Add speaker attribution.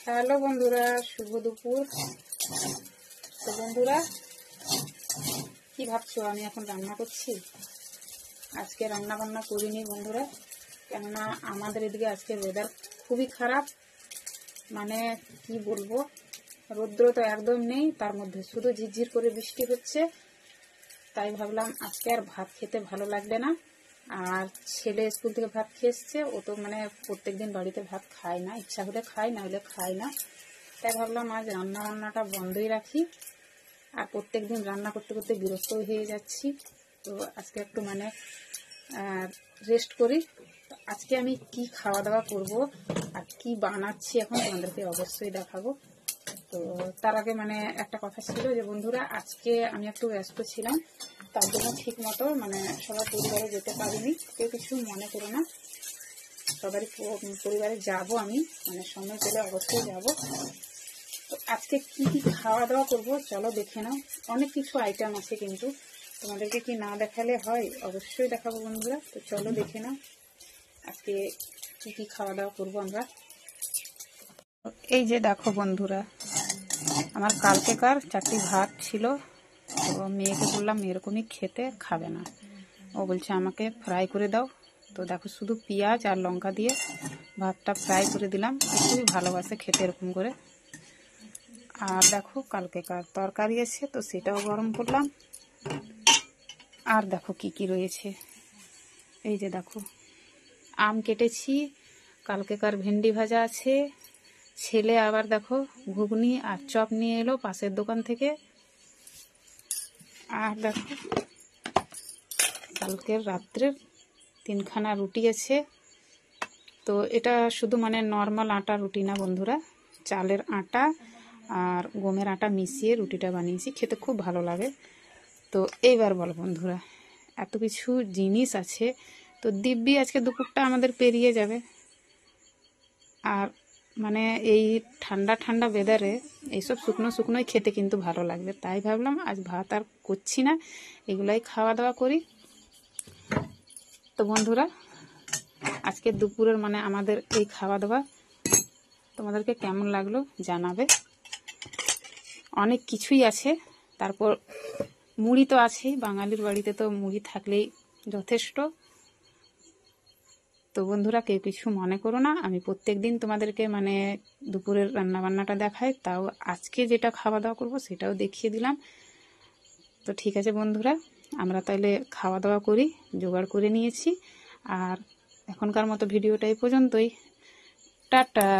Speaker 1: Hello বন্ধুরা, শুভ দুপুর। তো বন্ধুরা, কি ভাবছো আমি এখন রান্না করছি? আজকে রান্না বান্না করিনি বন্ধুরা, কেননা আমাদের এদিকে আজকে ওয়েদার খুবই খারাপ। মানে কি বলবো, রৌদ্র তো একদম নেই, তার মধ্যে শুধু ঝিরঝির করে বৃষ্টি হচ্ছে। তাই ভাবলাম আজকে আর ভাত খেতে ভালো লাগবে না। আর ছেলে স্কুল থেকে ভাত খেয়ে এসছে, ও তো মানে প্রত্যেকদিন বাড়িতে ভাত খায় না, ইচ্ছা হলে খায়, না হলে খায় না। তাই ভাবলাম আজ রান্না বান্নাটা বন্ধই রাখি। আর প্রত্যেকদিন রান্না করতে করতে বিরক্ত হয়ে যাচ্ছি, তো আজকে একটু মানে রেস্ট করি। আজকে আমি কি খাওয়া দাওয়া করব আর কি বানাচ্ছি এখন তোমাদেরকে অবশ্যই দেখাবো। তো তার আগে মানে একটা কথা ছিল যে বন্ধুরা, আজকে আমি একটু ব্যস্ত ছিলাম, তার জন্য ঠিক মতো মানে সবার পরিবারে যেতে পারিনি। কেউ কিছু মনে করো না, সবারই পরিবারে যাব আমি, মানে সময় পেলে অবশ্যই যাব। তো আজকে কি কি খাওয়া দাওয়া করবো চলো দেখে নাও। অনেক কিছু আইটেম আছে, কিন্তু তোমাদেরকে কি না দেখালে হয়? অবশ্যই দেখাবো বন্ধুরা। তো চলো দেখে নাও আজকে কি কি খাওয়া দাওয়া করবো আমরা। এই যে দেখো বন্ধুরা, আমার কালকেকার 4টি ভাত ছিল। তো মেয়েকে বললাম এরকমই খেতে, খাবে না, ও বলছে আমাকে ফ্রাই করে দাও। তো দেখো শুধু পেঁয়াজ আর লঙ্কা দিয়ে ভাতটা ফ্রাই করে দিলাম, খুবই ভালোবাসে খেতে এরকম করে। আর দেখো কালকেকার তরকারি আছে, তো সেটাও গরম করলাম। আর দেখো কি কি রয়েছে, এই যে দেখো আম কেটেছি, কালকেকার ভেন্ডি ভাজা আছে। ছেলে আবার দেখো ঘুগনি আর চপ নিয়ে এলো পাশের দোকান থেকে। আর দেখো কালকের রাত্রের 3খানা রুটি আছে। তো এটা শুধু মানে নর্মাল আটা রুটি না বন্ধুরা, চালের আটা আর গমের আটা মিশিয়ে রুটিটা বানিয়েছি, খেতে খুব ভালো লাগে। তো এইবার বলো বন্ধুরা, এত কিছু জিনিস আছে, তো দিব্যি আজকে দুপুরটা আমাদের পেরিয়ে যাবে। আর মানে এই ঠান্ডা ঠান্ডা ওয়েদারে এইসব শুকনো শুকনোই খেতে কিন্তু ভালো লাগবে। তাই ভাবলাম আজ ভাত আর করছি না, এগুলাই খাওয়া দাওয়া করি। তো বন্ধুরা, আজকে দুপুরের মানে আমাদের এই খাওয়া দাওয়া তোমাদেরকে কেমন লাগলো জানাবে। অনেক কিছুই আছে, তারপর মুড়ি তো আছেই, বাঙালির বাড়িতে তো মুড়ি থাকলেই যথেষ্ট। তো বন্ধুরা কেউ কিছু মনে করো না, আমি প্রত্যেক দিন তোমাদেরকে মানে দুপুরের রান্নাবান্নাটা দেখাই, তাও আজকে যেটা খাওয়া দাওয়া করব সেটাও দেখিয়ে দিলাম। তো ঠিক আছে বন্ধুরা, আমরা তাহলে খাওয়া দাওয়া করি, জোগাড় করে নিয়েছি। আর এখনকার মতো ভিডিওটা এই পর্যন্তই, টাটা।